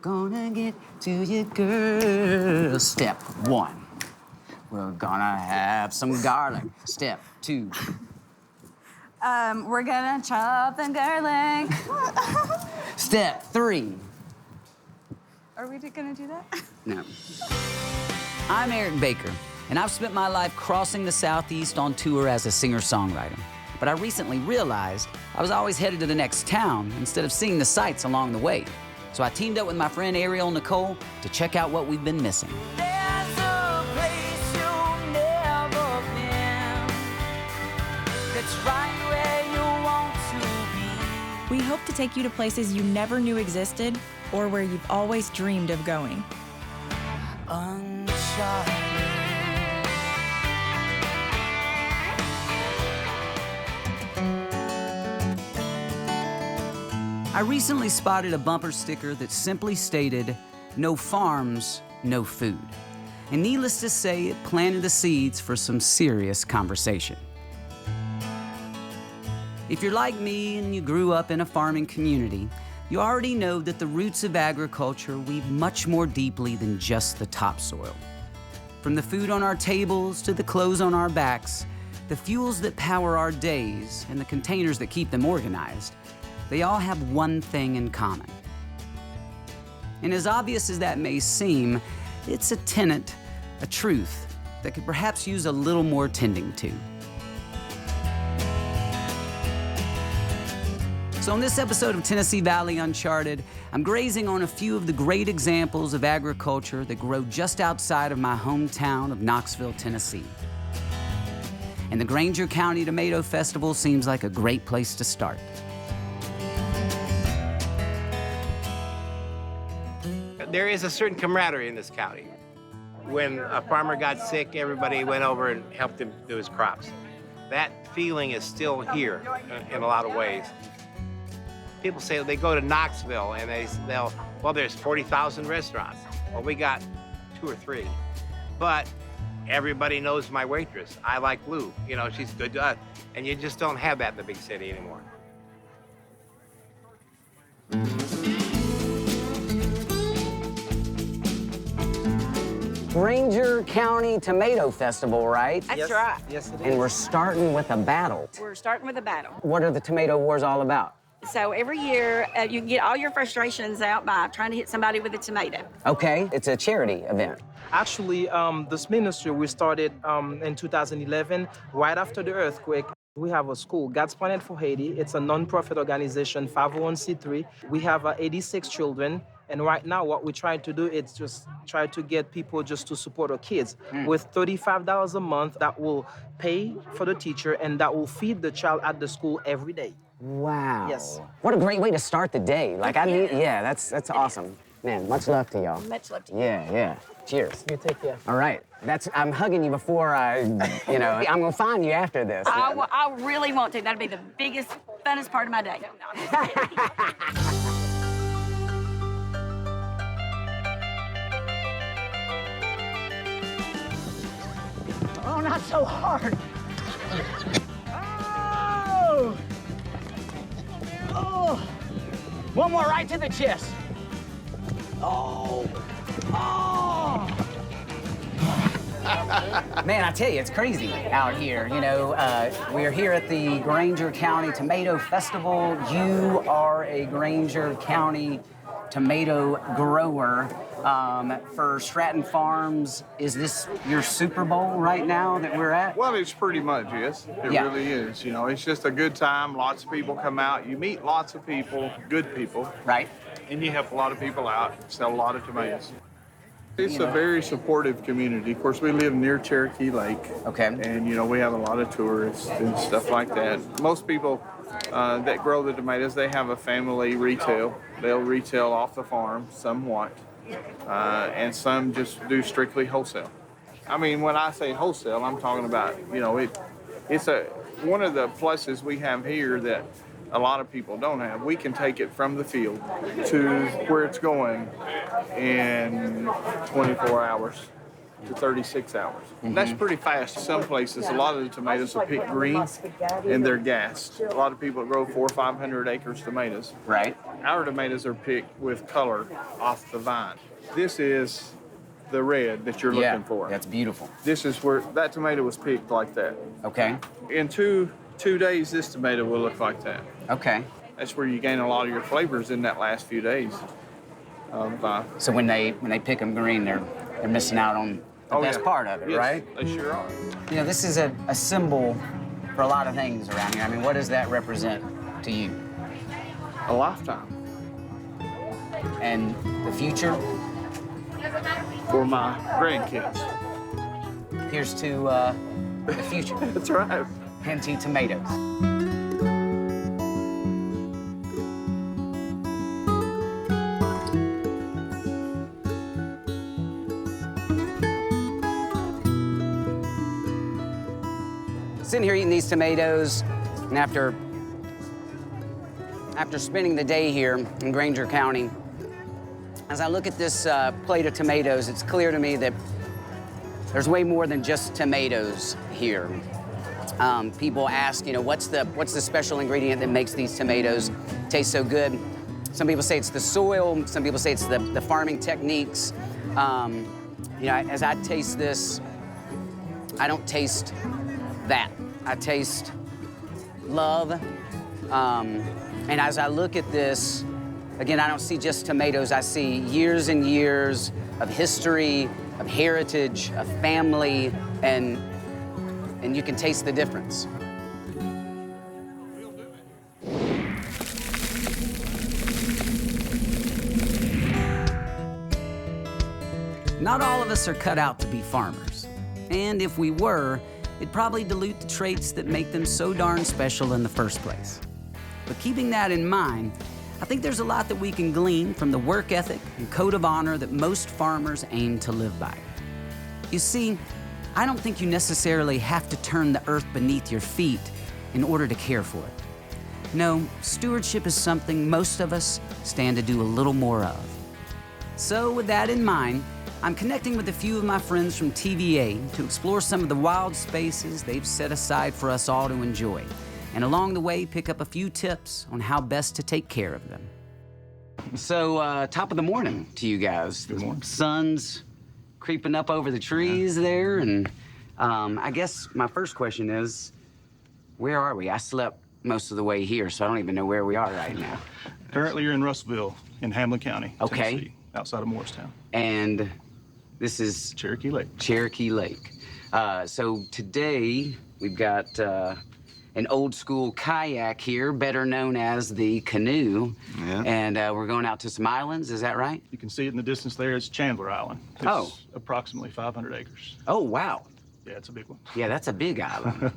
Gonna get to you, girl. Step 1. We're gonna have some garlic. Step 2. We're gonna chop the garlic. Step 3. Are we gonna do that? No. I'm Erick Baker, and I've spent my life crossing the Southeast on tour as a singer-songwriter. But I recently realized I was always headed to the next town instead of seeing the sights along the way. So I teamed up with my friend Nicole to check out what we've been missing. There's a place you've never been that's right where you want to be. We hope to take you to places you never knew existed or where you've always dreamed of going. Uncharted. I recently spotted a bumper sticker that simply stated, "No farms, no food." And needless to say, it planted the seeds for some serious conversation. If you're like me and you grew up in a farming community, you already know that the roots of agriculture weave much more deeply than just the topsoil. From the food on our tables to the clothes on our backs, the fuels that power our days and the containers that keep them organized, they all have one thing in common. And as obvious as that may seem, it's a tenet, a truth, that could perhaps use a little more tending to. So on this episode of Tennessee Valley Uncharted, I'm grazing on a few of the great examples of agriculture that grow just outside of my hometown of Knoxville, Tennessee. And the Grainger County Tomato Festival seems like a great place to start. There is a certain camaraderie in this county. When a farmer got sick, everybody went over and helped him do his crops. That feeling is still here in a lot of ways. People say they go to Knoxville and well, there's 40,000 restaurants. Well, we got 2 or 3. But everybody knows my waitress. I like Lou. You know, she's good to us. And you just don't have that in the big city anymore. Grainger County Tomato Festival, right? That's right. Yes, it is. And we're starting with a battle. We're starting with a battle. What are the tomato wars all about? So every year, you can get all your frustrations out by trying to hit somebody with a tomato. Okay, it's a charity event. Actually, this ministry we started in 2011, right after the earthquake. We have a school, God's Planet for Haiti. It's a non-profit organization, 501c3. We have 86 children. And right now, what we're trying to do is just try to get people just to support our kids with $35 a month that will pay for the teacher and that will feed the child at the school every day. Wow. Yes. What a great way to start the day. Like, that's awesome. Man, much love to y'all. Much love to you. Yeah. Cheers. You take care. All right. I'm hugging you before I'm gonna find you after this. I really want to. That'd be the biggest, funnest part of my day. Oh, not so hard. Oh! One more right to the chest. Oh! Man, I tell you, it's crazy out here. You know, we're here at the Grainger County Tomato Festival. You are a Grainger County tomato grower. For Stratton Farms, is this your Super Bowl right now that we're at? Well, it's pretty much, yes. It really is. You know, it's just a good time. Lots of people come out. You meet lots of people, good people. Right. And you help a lot of people out, sell a lot of tomatoes. It's a very supportive community. Of course, we live near Cherokee Lake. Okay. And, you know, we have a lot of tourists and stuff like that. Most people that grow the tomatoes, they have a family retail. They'll retail off the farm somewhat. And some just do strictly wholesale. I mean, when I say wholesale, I'm talking about, you know, it's one of the pluses we have here that a lot of people don't have. We can take it from the field to where it's going in 24 hours to 36 hours. Mm-hmm. That's pretty fast. Some places, a lot of the tomatoes are picked green and they're gassed. A lot of people grow 400 or 500 acres tomatoes. Right. Our tomatoes are picked with color off the vine. This is the red that you're looking for. That's beautiful. This is where that tomato was picked like that. Okay. In two days, this tomato will look like that. Okay. That's where you gain a lot of your flavors in that last few days. So when they pick them green, they're missing out on the best part of it, yes, right? They sure are. You know, this is a symbol for a lot of things around here. I mean, what does that represent to you? A lifetime. And the future? For my grandkids. Here's to the future. That's right. And to tomatoes. Sitting here eating these tomatoes, and after spending the day here in Grainger County, as I look at this plate of tomatoes, it's clear to me that there's way more than just tomatoes here. People ask, you know, what's the special ingredient that makes these tomatoes taste so good? Some people say it's the soil. Some people say it's the farming techniques. You know, as I taste this, I don't taste that. I taste love. And as I look at this, again, I don't see just tomatoes. I see years and years of history, of heritage, of family, and you can taste the difference. Not all of us are cut out to be farmers. And if we were, it'd probably dilute the traits that make them so darn special in the first place. But keeping that in mind, I think there's a lot that we can glean from the work ethic and code of honor that most farmers aim to live by. You see, I don't think you necessarily have to turn the earth beneath your feet in order to care for it. No, stewardship is something most of us stand to do a little more of. So with that in mind, I'm connecting with a few of my friends from TVA to explore some of the wild spaces they've set aside for us all to enjoy, and along the way, pick up a few tips on how best to take care of them. So, top of the morning to you guys. Good morning. The sun's creeping up over the trees there, and I guess my first question is, where are we? I slept most of the way here, so I don't even know where we are right now. Currently, you're in Russellville in Hamlin County, Okay. Tennessee, outside of Morristown. And this is Cherokee Lake. Cherokee Lake. So today we've got an old school kayak here, better known as the canoe. Yeah. And we're going out to some islands, is that right? You can see it in the distance there. It's Chandler Island. It's approximately 500 acres. Oh, wow. Yeah, it's a big one. Yeah, that's a big island.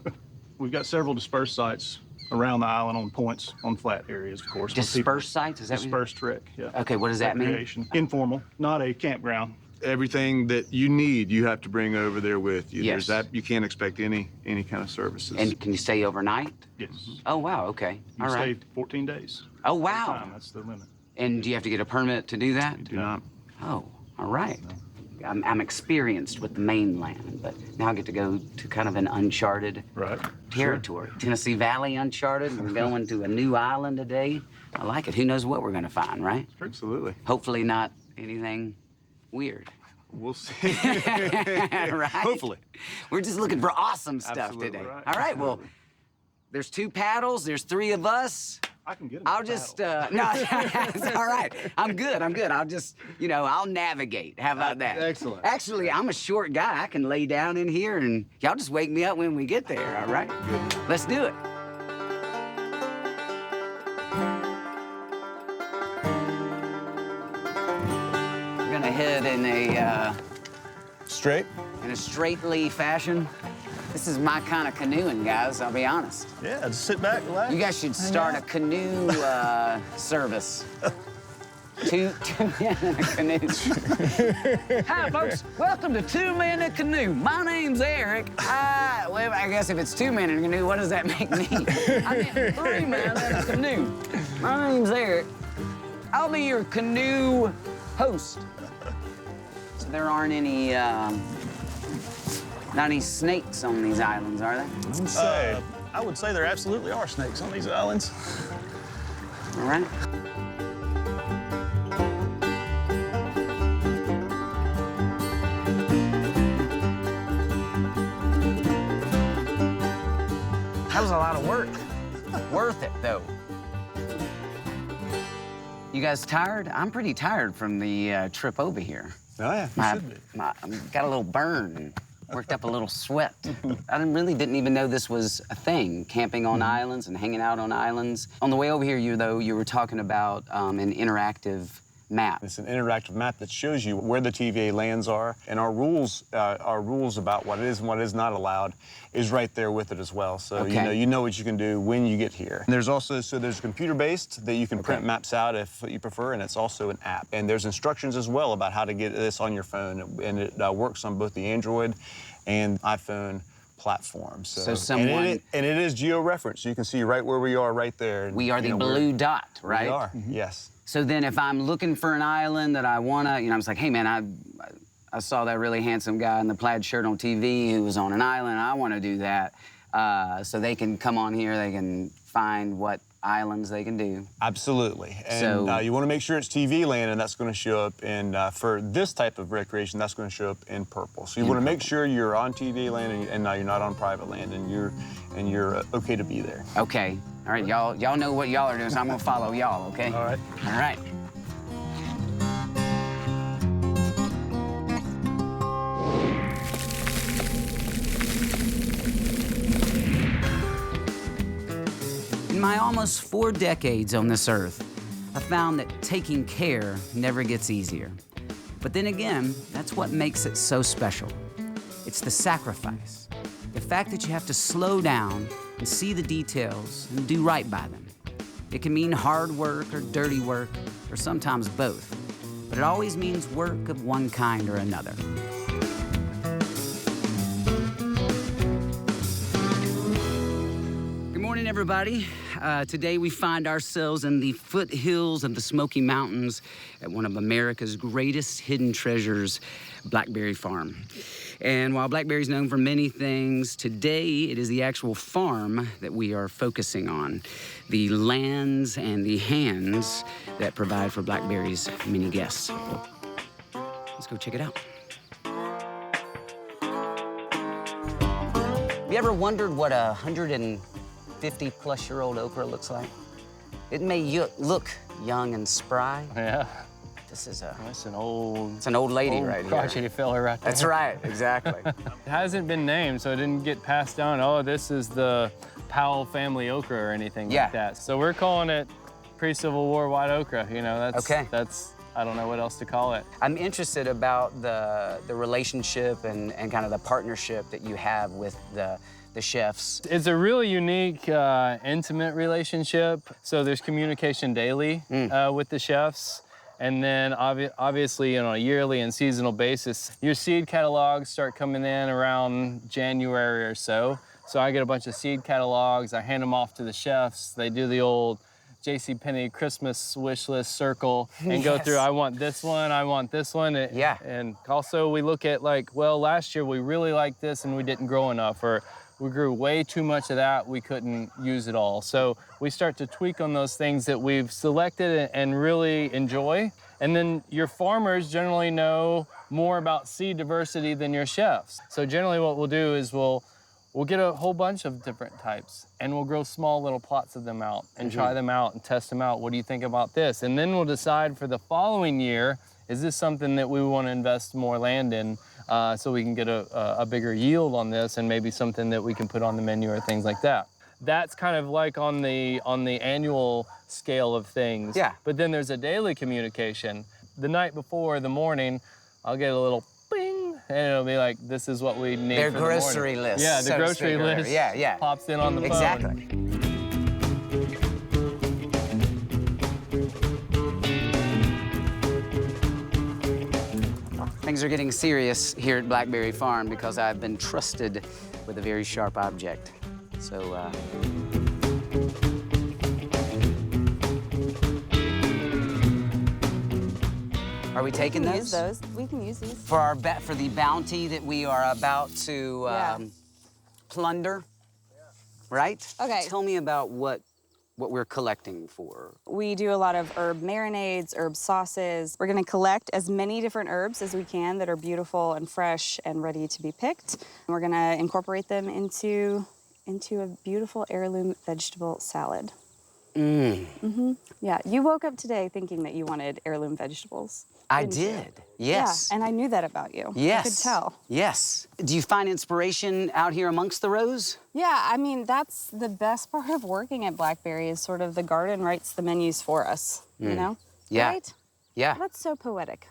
We've got several dispersed sites around the island on points, on flat areas, of course. where people- Dispersed sites, is that what you- Dispersed trek, yeah. Okay, what does that mean? Recreation. Informal, not a campground. Everything that you need, you have to bring over there with you. Yes. There's that, you can't expect any kind of services. And can you stay overnight? Yes. Oh, wow, okay. You All can right. stay 14 days. Oh, at a wow. time. That's the limit. And do you have to get a permit to do that? do not. Oh, all right. I'm experienced with the mainland, but now I get to go to kind of an uncharted Right. territory. Tennessee Valley Uncharted. We're going to a new island today. I like it. Who knows what we're going to find, right? Absolutely. Hopefully not anything weird. We'll see. Right? Hopefully. We're just looking for awesome stuff Absolutely. today. Right. All right, well, there's 2 paddles. There's 3 of us. I can get it. I'll just, no, it's all right. I'm good. I'll just, I'll navigate. How about that? Excellent. Actually, I'm a short guy. I can lay down in here and y'all just wake me up when we get there, all right? Good. Let's do it. We're gonna head in a straightly fashion. This is my kind of canoeing, guys, I'll be honest. Yeah, just sit back, relax. You guys should start a canoe service. Two men in a canoe. Hi, folks. Welcome to 2 Men in a Canoe. My name's Erick. Well, I guess if it's 2 men in a canoe, what does that make me? I meant 3 men in a canoe. My name's Erick. I'll be your canoe host. So there aren't any, not any snakes on these islands, are there? I would say there absolutely are snakes on these islands. All right. That was a lot of work. Worth it, though. You guys tired? I'm pretty tired from the trip over here. Oh, yeah, you should be. Got a little burn, worked up a little sweat. I didn't even know this was a thing, camping on islands and hanging out on islands. On the way over here, you were talking about an interactive map. It's an interactive map that shows you where the TVA lands are, and our rules about what is and what is not allowed is right there with it as well. So you know what you can do when you get here. And there's also there's computer-based that you can print maps out if you prefer, and it's also an app. And there's instructions as well about how to get this on your phone, and it works on both the Android and iPhone platforms. So someone and it is geo-referenced. So you can see right where we are right there. We are the blue dot, right? We are, yes. So then if I'm looking for an island that I want to, I was like, hey, man, I saw that really handsome guy in the plaid shirt on TV who was on an island. I want to do that. So they can come on here. They can find what islands they can do. Absolutely. And you want to make sure it's TV land, and that's going to show up in, for this type of recreation, that's going to show up in purple. So you want to make sure you're on TV land and you're not on private land, and you're okay to be there. Okay. All right, y'all know what y'all are doing, so I'm gonna follow y'all, okay? All right. All right. In my almost 4 decades on this earth, I found that taking care never gets easier. But then again, that's what makes it so special. It's the sacrifice. The fact that you have to slow down and see the details and do right by them. It can mean hard work or dirty work, or sometimes both. But it always means work of one kind or another. Good morning, everybody. Today we find ourselves in the foothills of the Smoky Mountains at one of America's greatest hidden treasures, Blackberry Farm. And while Blackberry is known for many things, today it is the actual farm that we are focusing on. The lands and the hands that provide for Blackberry's many guests. Let's go check it out. Have you ever wondered what a 150-plus-year-old okra looks like? It may look young and spry. Yeah. This is That's an old... It's an old lady right here. Crotchety fella right there. That's right, exactly. It hasn't been named, so it didn't get passed down. Oh, this is the Powell family okra or anything like that. So we're calling it pre-Civil War white okra. That's I don't know what else to call it. I'm interested about the relationship and kind of the partnership that you have with the chefs. It's a really unique, intimate relationship. So there's communication daily with the chefs. And then obviously on a yearly and seasonal basis, your seed catalogs start coming in around January or so. So I get a bunch of seed catalogs, I hand them off to the chefs. They do the old JCPenney Christmas wish list circle and go through, I want this one, I want this one. And also we look at like, well, last year we really liked this and we didn't grow enough, or we grew way too much of that, we couldn't use it all. So we start to tweak on those things that we've selected and really enjoy. And then your farmers generally know more about seed diversity than your chefs. So generally what we'll do is we'll get a whole bunch of different types and we'll grow small little plots of them out and try them out and test them out. What do you think about this? And then we'll decide for the following year, is this something that we want to invest more land in? So we can get a bigger yield on this and maybe something that we can put on the menu or things like that. That's kind of like on the annual scale of things. Yeah. But then there's a daily communication. The night before, the morning, I'll get a little bing, and it'll be like, this is what we need for the morning. Their grocery list. Yeah, the grocery list pops in on the phone. Exactly. Things are getting serious here at Blackberry Farm because I've been trusted with a very sharp object. So, are we taking those? Use those. We can use these. For the bounty that we are about to plunder, right? Okay. Tell me about what we're collecting for. We do a lot of herb marinades, herb sauces. We're gonna collect as many different herbs as we can that are beautiful and fresh and ready to be picked. We're gonna incorporate them into into a beautiful heirloom vegetable salad. Yeah, you woke up today thinking that you wanted heirloom vegetables. I didn't you? did, yes. Yeah, and I knew that about you. Yes. I could tell. Yes. Do you find inspiration out here amongst the rows? Yeah, I mean, that's the best part of working at Blackberry is sort of the garden writes the menus for us, you know? Yeah. Right? Yeah. That's so poetic.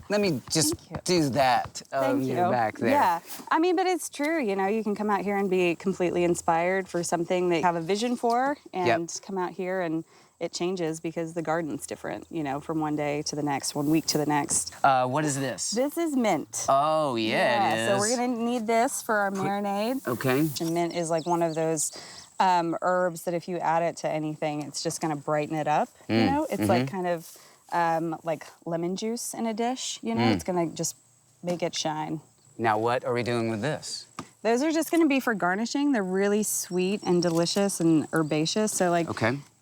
Let me just do that. Thank you. Back there. Yeah, I mean, but it's true, you know, you can come out here and be completely inspired for something that you have a vision for and come out here and it changes because the garden's different, you know, from one day to the next, 1 week to the next. What is this? This is mint. Oh, yeah, it is. So we're gonna need this for our marinade. Okay. And mint is like one of those herbs that if you add it to anything, it's just gonna brighten it up, you know? It's like kind of like lemon juice in a dish, you know? It's gonna just make it shine. Now, what are we doing with this? Those are just gonna be for garnishing. They're really sweet and delicious and herbaceous. So like,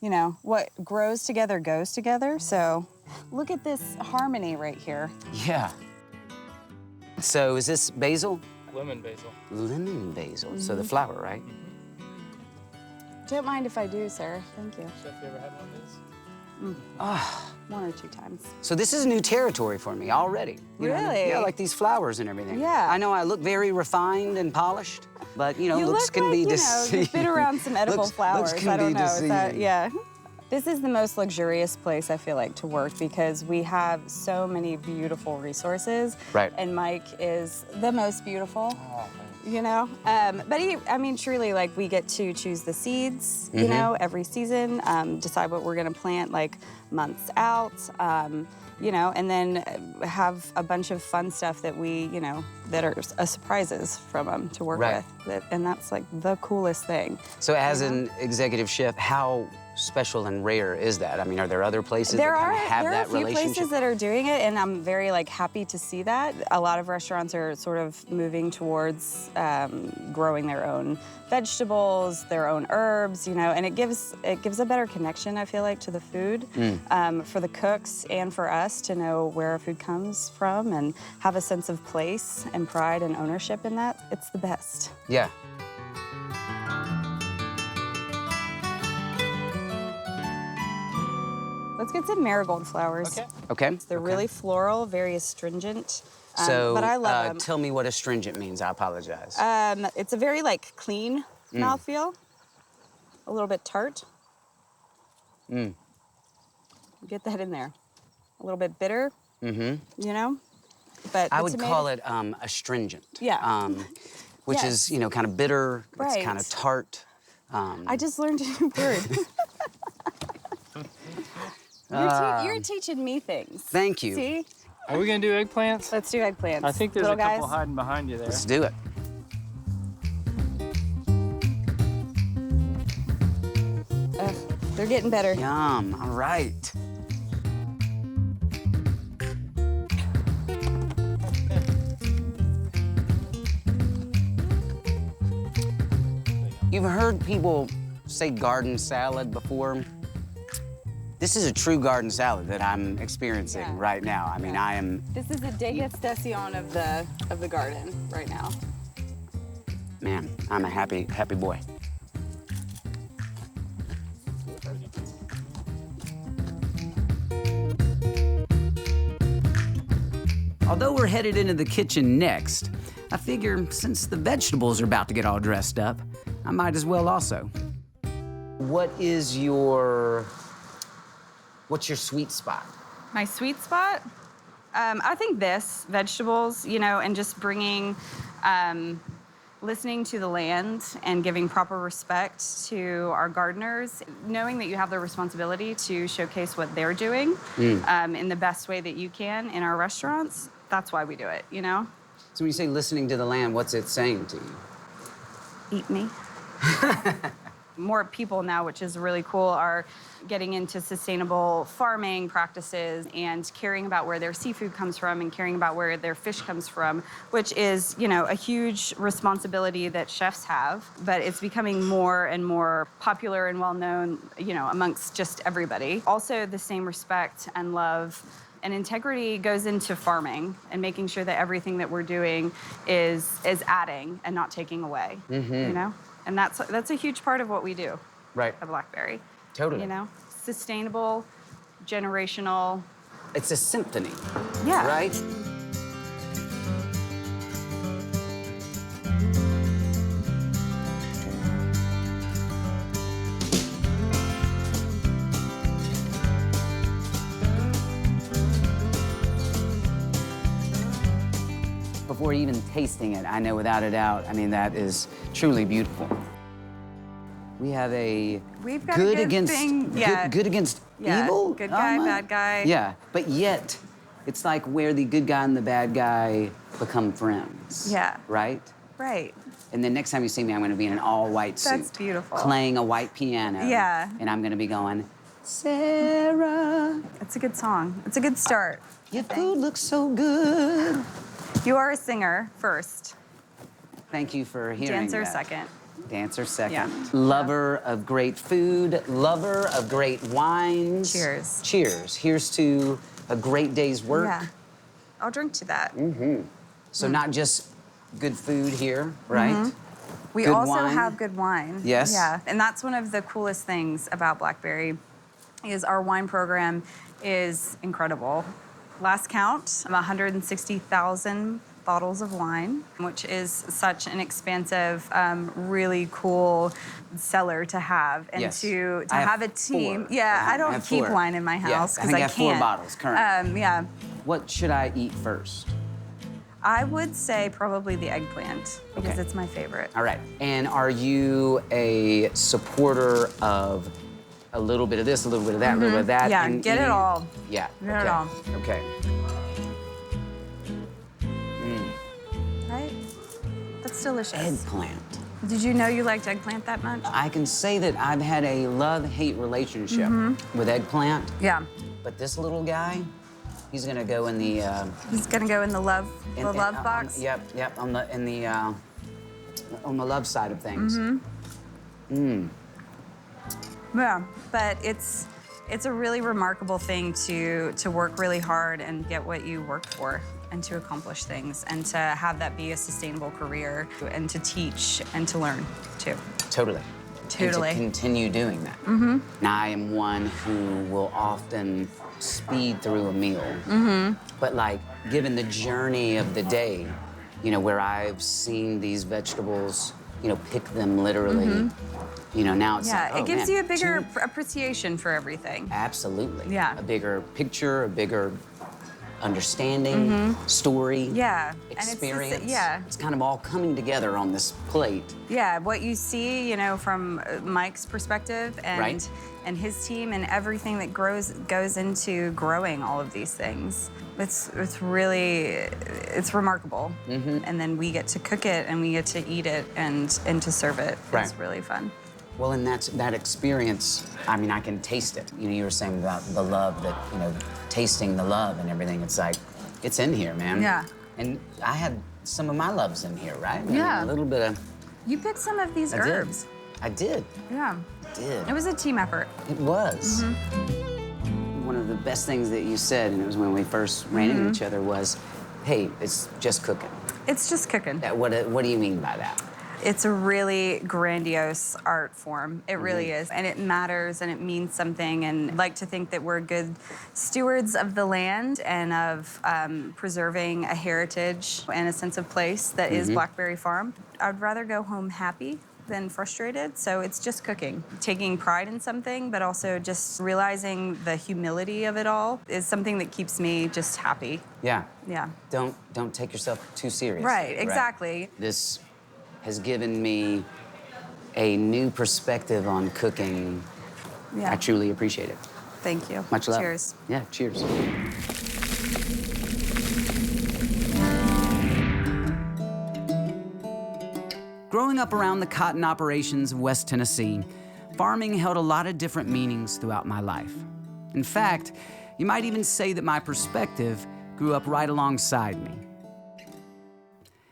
you know, what grows together goes together. So look at this harmony right here. Yeah. So is this basil? Lemon basil. Lemon basil. So the flower, right? Don't mind if I do, sir. Thank you. Chef, you ever had one of these? One or two times. So this is new territory for me already. You know, Really? yeah, like these flowers and everything. Yeah. I know I look very refined and polished, but you know, You looks look can like, be you know, deceiving. you've been around some edible flowers. Looks can I don't be know. Is that, deceiving. yeah. This is the most luxurious place I feel like to work because we have so many beautiful resources. Right. And Mike is the most beautiful. Oh, You know, but I mean, truly, like we get to choose the seeds, you know, every season, decide what we're gonna plant like months out, you know, and then have a bunch of fun stuff that we, you know, that are surprises from them to work with. And that's like the coolest thing. So as an executive chef, how special and rare is that? I mean, are there other places that kind of have that relationship? There are a few places that are doing it, and I'm very like happy to see that. A lot of restaurants are sort of moving towards growing their own vegetables, their own herbs, you know, and it gives a better connection, I feel like, to the food for the cooks and for us to know where our food comes from and have a sense of place and pride and ownership in that. It's the best. Yeah. Let's get some marigold flowers. Okay. They're really floral, very astringent. So but I love them. tell me what astringent means. I apologize. It's a very like clean mouthfeel, a little bit tart. Get that in there. A little bit bitter. You know, but I would call it astringent. Yeah. Which is, you know, kind of bitter. Right. It's kind of tart. I just learned a new word. You're teaching me things. Thank you. See? Are we gonna do eggplants? Let's do eggplants. I think there's Little a couple guys. hiding behind you there. Let's do it. They're getting better. Yum. All right. You've heard people say garden salad before. This is a true garden salad that I'm experiencing right now. I mean, I am. This is a degustation of the garden right now. Man, I'm a happy boy. Although we're headed into the kitchen next, I figure since the vegetables are about to get all dressed up, I might as well also. What's your sweet spot? My sweet spot? I think vegetables, you know, and just bringing, listening to the land and giving proper respect to our gardeners, knowing that you have the responsibility to showcase what they're doing in the best way that you can in our restaurants. That's why we do it, you know? So when you say listening to the land, what's it saying to you? Eat me. More people now, which is really cool, are getting into sustainable farming practices and caring about where their seafood comes from and caring about where their fish comes from, which is, you know, a huge responsibility that chefs have, but it's becoming more and more popular and well-known, you know, amongst just everybody. Also, the same respect and love And integrity goes into farming and making sure that everything that we're doing is adding and not taking away. You know, and that's a huge part of what we do. Right. At Blackberry. Totally. You know, sustainable, generational. It's a symphony. Yeah. Right? Before even tasting it, I know without a doubt, I mean, that is truly beautiful. We have We've got a good against thing. Yeah. good against Yeah. evil. Good guy, bad guy. Yeah, but yet it's like where the good guy and the bad guy become friends. Yeah. Right? Right. And then next time you see me, I'm going to be in an all-white suit. That's beautiful. Playing a white piano. Yeah. And I'm going to be going, Sarah. It's a good song. It's a good start. Your food looks so good. You are a singer first. Thank you for hearing Dancer that. second. Dancer second. Yeah. Lover of great food, lover of great wines. Cheers. Cheers. Here's to a great day's work. Yeah. I'll drink to that. So not just good food here, right? We Good also wine. have good wine. Yes. Yeah, and that's one of the coolest things about Blackberry is our wine program is incredible. Last count, 160,000 bottles of wine, which is such an expansive, really cool cellar to have. And Yes. to I have a have team. 4. Yeah, I I don't have keep 4. wine in my Yeah, house I because think I I have 4 can't. bottles currently. Yeah. What should I eat first? I would say probably the eggplant because Okay. it's my favorite. All right. And are you a supporter of a little bit of this, a little bit of that, a little bit of that? Yeah, and get it eating- all. Yeah. Get okay. it all. Okay. Right? That's delicious. Eggplant. Did you know you liked eggplant that much? I can say that I've had a love-hate relationship with eggplant, Yeah. but this little guy, he's gonna go in the He's gonna go in the love box. Yep, on the love side of things. Yeah, but it's a really remarkable thing to work really hard and get what you work for and to accomplish things and to have that be a sustainable career and to teach and to learn too. Totally. Totally. And to continue doing that. Now, I am one who will often speed through a meal. But like, given the journey of the day, you know, where I've seen these vegetables, you know, pick them literally, you know, now it's Yeah, like, it gives man, you a bigger appreciation for everything. Absolutely. Yeah. A bigger picture, a bigger understanding, story, Yeah. experience. And yeah. It's kind of all coming together on this plate. Yeah, what you see, you know, from Mike's perspective and Right. and his team and everything that goes into growing all of these things. It's really remarkable. And then we get to cook it and we get to eat it and to serve it. Right. It's really fun. Well, and that experience, I mean, I can taste it. You know, you were saying about the love that, you know, tasting the love and everything. It's like, it's in here, man. Yeah. And I had some of my loves in here, right? I mean, Yeah. a little bit of, You picked some of these I herbs. did. I did. Yeah. I did. It was a team effort. It was. One of the best things that you said, and it was when we first ran into each other, was, hey, it's just cooking. It's just cooking. What do you mean by that? It's a really grandiose art form. It really is. And it matters and it means something. And I like to think that we're good stewards of the land and of preserving a heritage and a sense of place that is Blackberry Farm. I'd rather go home happy than frustrated. So it's just cooking. Taking pride in something, but also just realizing the humility of it all is something that keeps me just happy. Yeah. Yeah. Don't take yourself too seriously. Right, exactly. This has given me a new perspective on cooking. Yeah. I truly appreciate it. Thank you. Much love. Cheers. Yeah, cheers. Growing up around the cotton operations of West Tennessee, farming held a lot of different meanings throughout my life. In fact, you might even say that my perspective grew up right alongside me.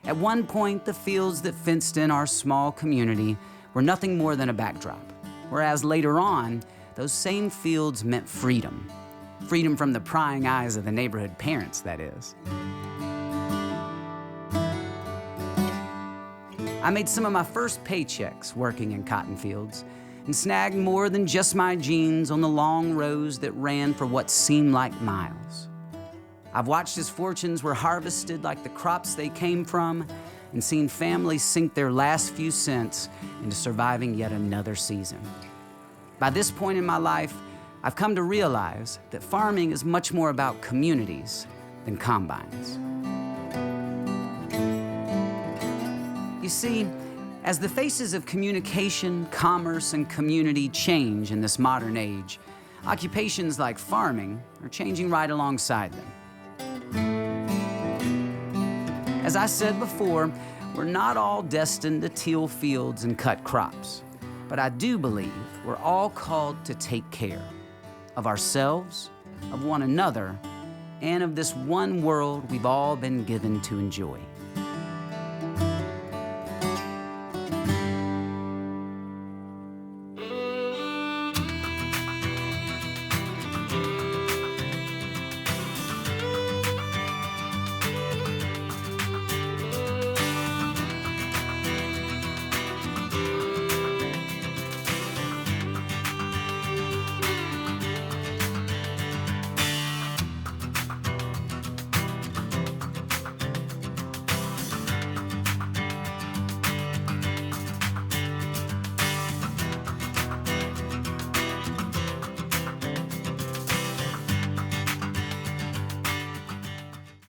At one point, the fields that fenced in our small community were nothing more than a backdrop, whereas later on, those same fields meant freedom. Freedom from the prying eyes of the neighborhood parents, that is. I made some of my first paychecks working in cotton fields and snagged more than just my jeans on the long rows that ran for what seemed like miles. I've watched as fortunes were harvested like the crops they came from and seen families sink their last few cents into surviving yet another season. By this point in my life, I've come to realize that farming is much more about communities than combines. You see, as the faces of communication, commerce, and community change in this modern age, occupations like farming are changing right alongside them. As I said before, we're not all destined to till fields and cut crops, but I do believe we're all called to take care of ourselves, of one another, and of this one world we've all been given to enjoy.